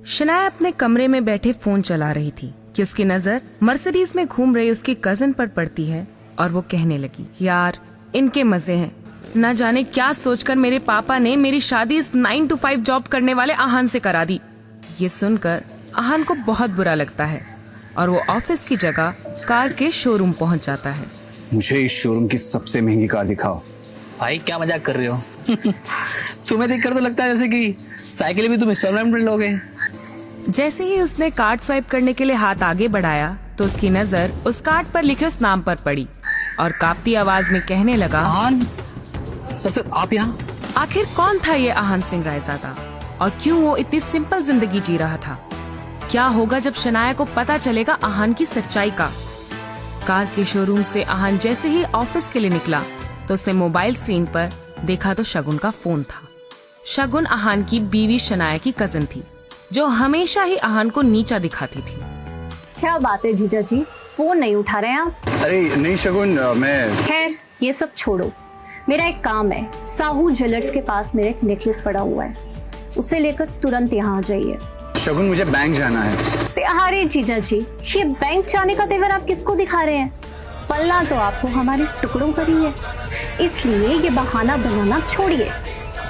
शनाया अपने कमरे में बैठे फोन चला रही थी कि उसकी नजर मर्सिडीज में घूम रही उसकी कजन पर पड़ती है और वो कहने लगी, यार इनके मजे हैं। न जाने क्या सोचकर मेरे पापा ने मेरी शादी इस 9 to 5 जॉब करने वाले आहान से करा दी। ये सुनकर आहान को बहुत बुरा लगता है और वो ऑफिस की जगह कार के शोरूम पहुंच जाता है। मुझे इस शोरूम की सबसे महंगी कार दिखाओ। भाई क्या मजाक कर रहे हो? तुम्हें देखकर तो लगता है जैसे कि साइकिल भी तुम इंस्टॉलमेंट में लोगे। जैसे ही उसने कार्ड स्वाइप करने के लिए हाथ आगे बढ़ाया तो उसकी नजर उस कार्ड पर लिखे उस नाम पर पड़ी और कांपती आवाज में कहने लगा, आहान सर आप यहाँ? आखिर कौन था ये आहान सिंह रायजादा और क्यों वो इतनी सिंपल जिंदगी जी रहा था? क्या होगा जब शनाया को पता चलेगा आहान की सच्चाई का? कार के शोरूम से आहान जैसे ही ऑफिस के लिए निकला तो उसने मोबाइल स्क्रीन पर देखा तो शगुन का फोन था। शगुन आहान की बीवी शनाया की कजन थी जो हमेशा ही आहान को नीचा दिखाती थी। क्या बात है जीजा जी, फोन नहीं उठा रहे हैं आप? अरे नहीं शगुन, मैं खैर ये सब छोड़ो, मेरा एक काम है। साहू ज्वेलर्स के पास मेरा एक नेकलेस पड़ा हुआ है, उसे लेकर तुरंत यहाँ आ जाइए। शगुन मुझे बैंक जाना है। अरे जीजा जी, ये बैंक जाने का तेवर आप किसको दिखा रहे हैं? पलना तो आपको हमारे टुकड़ों पर ही है, इसलिए ये बहाना बनाना छोड़िए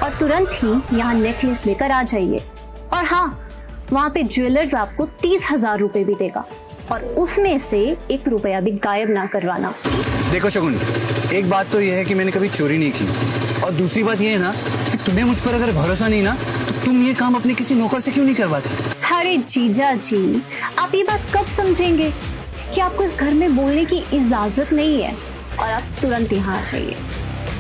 और तुरंत ही यहाँ नेकलेस लेकर आ जाइए। और हाँ, वहाँ पे ज्वेलर्स आपको 30,000 रुपए भी देगा और उसमें से 1 रुपया भी गायब ना करवाना। देखो शगुन, एक बात तो यह है कि मैंने कभी चोरी नहीं की और दूसरी बात यह है ना कि तुम्हें मुझ पर अगर भरोसा नहीं ना तो तुम ये काम अपने किसी नौकर से क्यों नहीं करवाती? अरे जीजा जी, आप ये बात कब समझेंगे कि आपको इस घर में बोलने की इजाजत नहीं है और आप तुरंत यहाँ आ जाइए।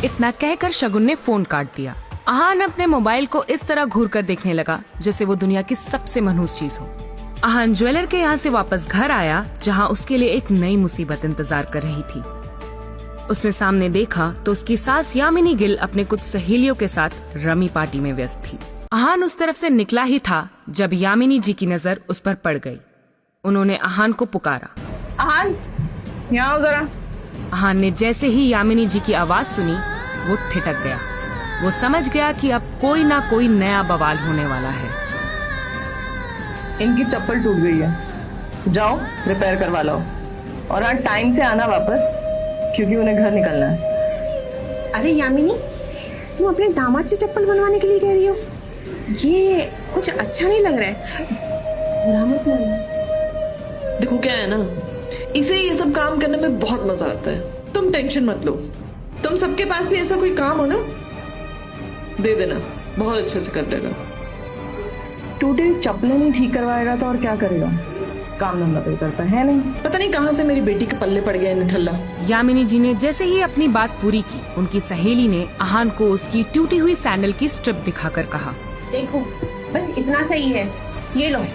इतना कहकर शगुन ने फोन काट दिया। आहान अपने मोबाइल को इस तरह घूर कर देखने लगा जैसे वो दुनिया की सबसे मनहूस चीज हो। आहान ज्वेलर के यहाँ से वापस घर आया जहाँ उसके लिए एक नई मुसीबत इंतजार कर रही थी। उसने सामने देखा तो उसकी सास यामिनी गिल अपने कुछ सहेलियों के साथ रमी पार्टी में व्यस्त थी। आहान उस तरफ से निकला ही था जब यामिनी जी की नजर उस पर पड़ गई। उन्होंने आहान को पुकारा, आहान यहाँ आओ जरा। आहान ने जैसे ही यामिनी जी की आवाज सुनी वो ठिठक गया। वो समझ गया कि अब कोई ना कोई नया बवाल होने वाला है। इनकी चप्पल टूट गई है, जाओ रिपेयर करवा लो और हाँ टाइम से आना वापस, क्योंकि उन्हें घर निकलना है। अरे यामिनी, तुम अपने दामाद से चप्पल बनवाने के लिए कह रही हो? ये कुछ अच्छा नहीं लग रहा है, बुरा मत मानना। देखो क्या है ना, इसे ये सब काम करने में बहुत मजा आता है। तुम टेंशन मत लो, तुम सबके पास भी ऐसा कोई काम हो ना, दे देना, बहुत अच्छे से कर देगा। टूटी चप्पलें नहीं ठीक करवाएगा तो और क्या करेगा? काम धंधा तो करता है नहीं। पता नहीं कहाँ से मेरी बेटी के पल्ले पड़ गया निठल्ला। यामिनी जी ने जैसे ही अपनी बात पूरी की, उनकी सहेली ने आहान को उसकी टूटी हुई सैंडल की स्ट्रिप दिखाकर कहा, देखो बस इतना सही है, ये लो।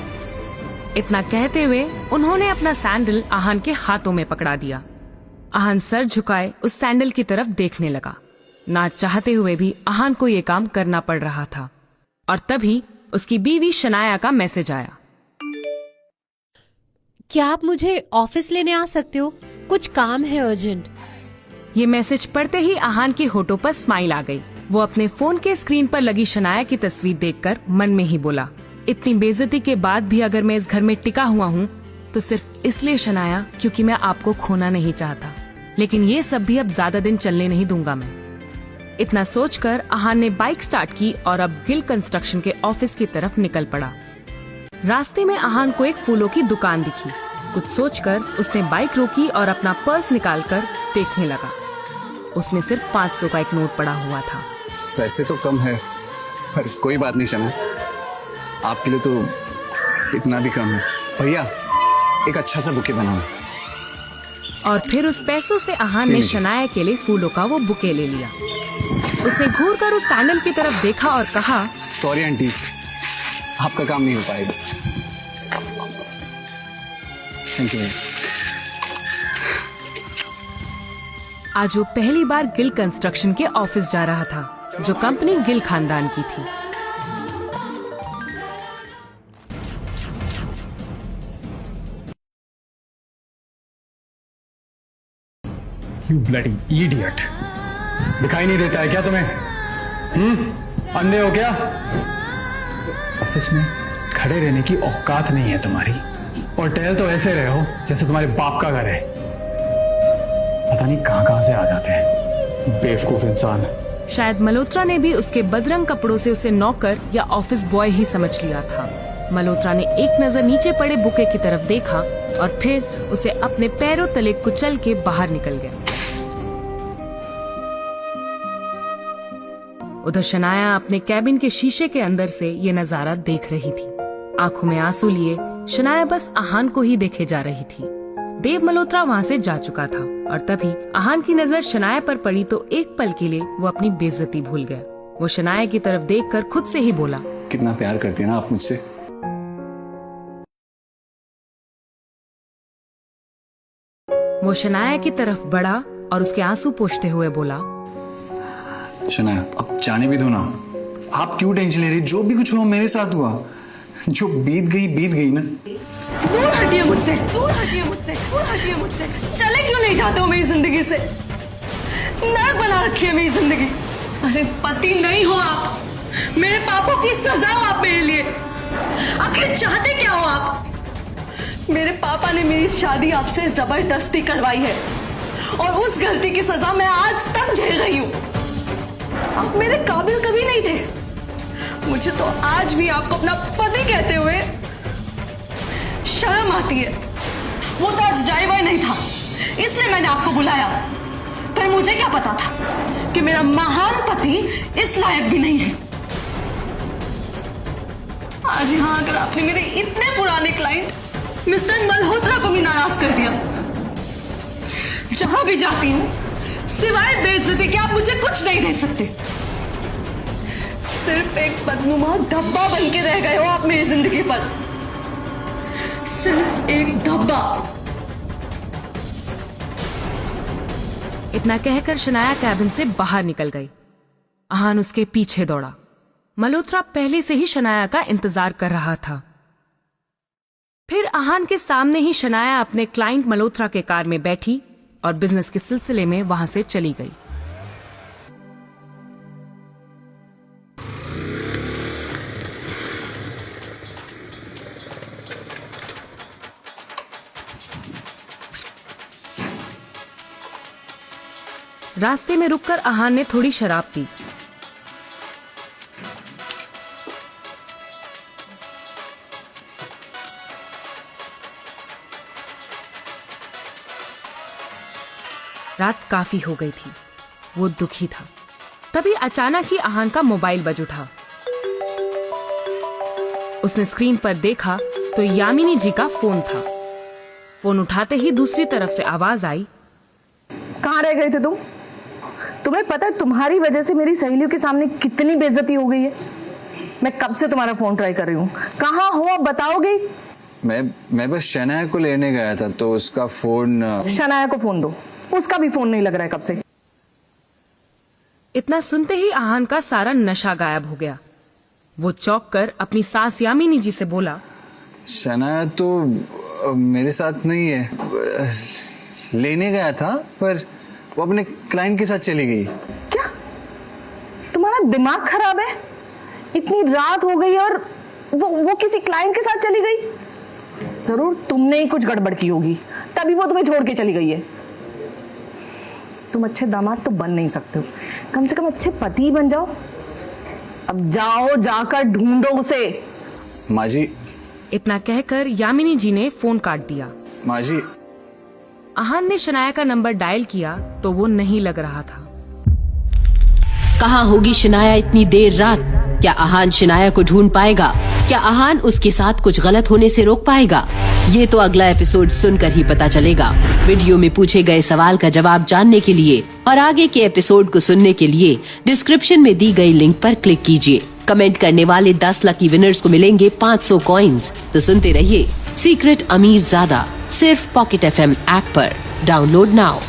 इतना कहते हुए उन्होंने अपना सैंडल आहान के हाथों में पकड़ा दिया। आहान सर झुकाए उस सैंडल की तरफ देखने लगा। ना चाहते हुए भी आहान को ये काम करना पड़ रहा था और तभी उसकी बीवी शनाया का मैसेज आया। क्या आप मुझे ऑफिस लेने आ सकते हो? कुछ काम है अर्जेंट। ये मैसेज पढ़ते ही आहान के होठों पर स्माइल आ गई। वो अपने फोन के स्क्रीन पर लगी शनाया की तस्वीर देखकर मन में ही बोला, इतनी बेइज्जती के बाद भी अगर मैं इस घर में टिका हुआ हूँ तो सिर्फ इसलिए शनाया क्योंकि मैं आपको खोना नहीं चाहता, लेकिन ये सब भी अब ज्यादा दिन चलने नहीं दूंगा मैं। इतना सोचकर आहान ने बाइक स्टार्ट की और अब गिल कंस्ट्रक्शन के ऑफिस की तरफ निकल पड़ा। रास्ते में आहान को एक फूलों की दुकान दिखी। कुछ सोचकर उसने बाइक रोकी और अपना पर्स निकालकर देखने लगा। उसमें सिर्फ 500 का एक नोट पड़ा हुआ था। पैसे तो कम है पर कोई बात नहीं शना, आपके लिए तो इतना भी कम है। भैया एक अच्छा सा बुके बनाओ। और फिर उस पैसों से आहान ने शनाया के लिए फूलों का वो बुके ले लिया। उसने घूर कर उस सैंडल की तरफ देखा और कहा, सॉरी आंटी, आपका काम नहीं हो पाएगा। Thank you. आज वो पहली बार गिल कंस्ट्रक्शन के ऑफिस जा रहा था जो कंपनी गिल खानदान की थी। You bloody idiot! दिखाई नहीं देता है क्या तुम्हें? अंधे हो क्या? ऑफिस में खड़े रहने की औकात नहीं है तुम्हारी, और टहल तो ऐसे रहे हो जैसे तुम्हारे बाप का घर है। पता नहीं कहां से आ जाते हैं बेवकूफ इंसान। शायद मल्होत्रा ने भी उसके बदरंग कपड़ों से उसे नौकर या ऑफिस बॉय ही समझ लिया था। मल्होत्रा ने एक नजर नीचे पड़े बुके की तरफ देखा और फिर उसे अपने पैरों तले कुचल के बाहर निकल गया। उधर शनाया अपने कैबिन के शीशे के अंदर से ये नजारा देख रही थी। आंखों में आंसू लिए शनाया बस आहान को ही देखे जा रही थी। देव मल्होत्रा वहाँ से जा चुका था और तभी आहान की नजर शनाया पर पड़ी तो एक पल के लिए वो अपनी बेइज्जती भूल गया। वो शनाया की तरफ देखकर खुद से ही बोला, कितना प्यार करती है ना आप मुझसे। वो शनाया की तरफ बढ़ा और उसके आंसू पोंछते हुए बोला, शनाया अब जाने भी दो ना, आप क्यों टेंशन ले रही? जो भी कुछ हुआ मेरे साथ हुआ, जो बीत गई ना। दूर हटिए मुझसे, दूर हटिए मुझसे, दूर हटिए मुझसे। चले क्यों नहीं जाते हो मेरी जिंदगी से? नर्क बना रखी है मेरी जिंदगी। अरे पति नहीं हो आप, मेरे पापों की सजा हो आप मेरे लिए। आखिर चाहते क्या हो आप? मेरे पापा ने मेरी शादी आपसे जबरदस्ती करवाई है और उस गलती की सजा मैं आज तक झेल रही हूं। आप मेरे काबिल कभी नहीं थे। मुझे तो आज भी आपको अपना पति कहते हुए शर्म आती है। वो तो आज ड्राइवर नहीं था, इसलिए मैंने आपको बुलाया। पर मुझे क्या पता था कि मेरा महान पति इस लायक भी नहीं है। आज यहां अगर आपने मेरे इतने पुराने क्लाइंट मिस्टर मल्होत्रा को भी नाराज कर दिया। जहां भी जाती हूं सिवाय बेइज्जती के आप मुझे कुछ नहीं दे सकते। सिर्फ एक बदनुमा धब्बा बन के रह गए हो आप मेरी जिंदगी पर। सिर्फ एक धब्बा। इतना कहकर शनाया कैबिन से बाहर निकल गई। आहान उसके पीछे दौड़ा। मल्होत्रा पहले से ही शनाया का इंतजार कर रहा था। फिर आहान के सामने ही शनाया अपने क्लाइंट मल्होत्रा के कार में बैठी और बिजनेस के सिलसिले में वहां से चली गई। रास्ते में रुककर आहान ने थोड़ी शराब पी। रात काफी हो गई थी। वो दुखी था। तभी अचानक ही आहान का मोबाइल बज उठा। उसने स्क्रीन पर देखा तो यामिनी जी का फोन था। फोन उठाते ही दूसरी तरफ से आवाज आई, कहाँ रह गए थे तुम? तुम्हें पता है तुम्हारी वजह से मेरी सहेलियों के सामने कितनी बेइज्जती हो गई है? मैं कब से तुम्हारा फोन ट्राई कर रही हूँ। कहाँ हो आप बताओगे? मैं बस शनाया को लेने गया था तो उसका फोन। शनाया को फोन दो, उसका भी फोन नहीं लग रहा है कब से। इतना सुनते ही आहान का सारा नशा गायब हो गया। वो चौंक कर अपनी सास यामिनी जी से बोला, शनाया तो मेरे साथ नहीं है, लेने गया था पर वो अपने क्लाइंट के साथ चली गई। क्या तुम्हारा दिमाग खराब है? इतनी रात हो गई और वो किसी क्लाइंट के साथ चली गई? जरूर तुमने ही कुछ गड़बड़ की होगी, तभी वो तुम्हें छोड़ के चली गई है। तुम अच्छे दामाद तो बन नहीं सकते हो, कम से कम अच्छे पति बन जाओ। अब जाओ, जाकर ढूंढो उसे। माँ जी। इतना कहकर यामिनी जी ने फोन काट दिया। माँ जी। आहान ने शनाया का नंबर डायल किया तो वो नहीं लग रहा था। कहाँ होगी शनाया इतनी देर रात? क्या आहान शनाया को ढूंढ पाएगा? क्या आहान उसके साथ कुछ गलत होने से रोक पाएगा? ये तो अगला एपिसोड सुनकर ही पता चलेगा। वीडियो में पूछे गए सवाल का जवाब जानने के लिए और आगे के एपिसोड को सुनने के लिए डिस्क्रिप्शन में दी गई लिंक पर क्लिक कीजिए। कमेंट करने वाले 10 लकी विनर्स को मिलेंगे 500 कॉइन्स। तो सुनते रहिए सीक्रेट अमीर ज़ादा सिर्फ पॉकेट FM ऐप पर। Download now.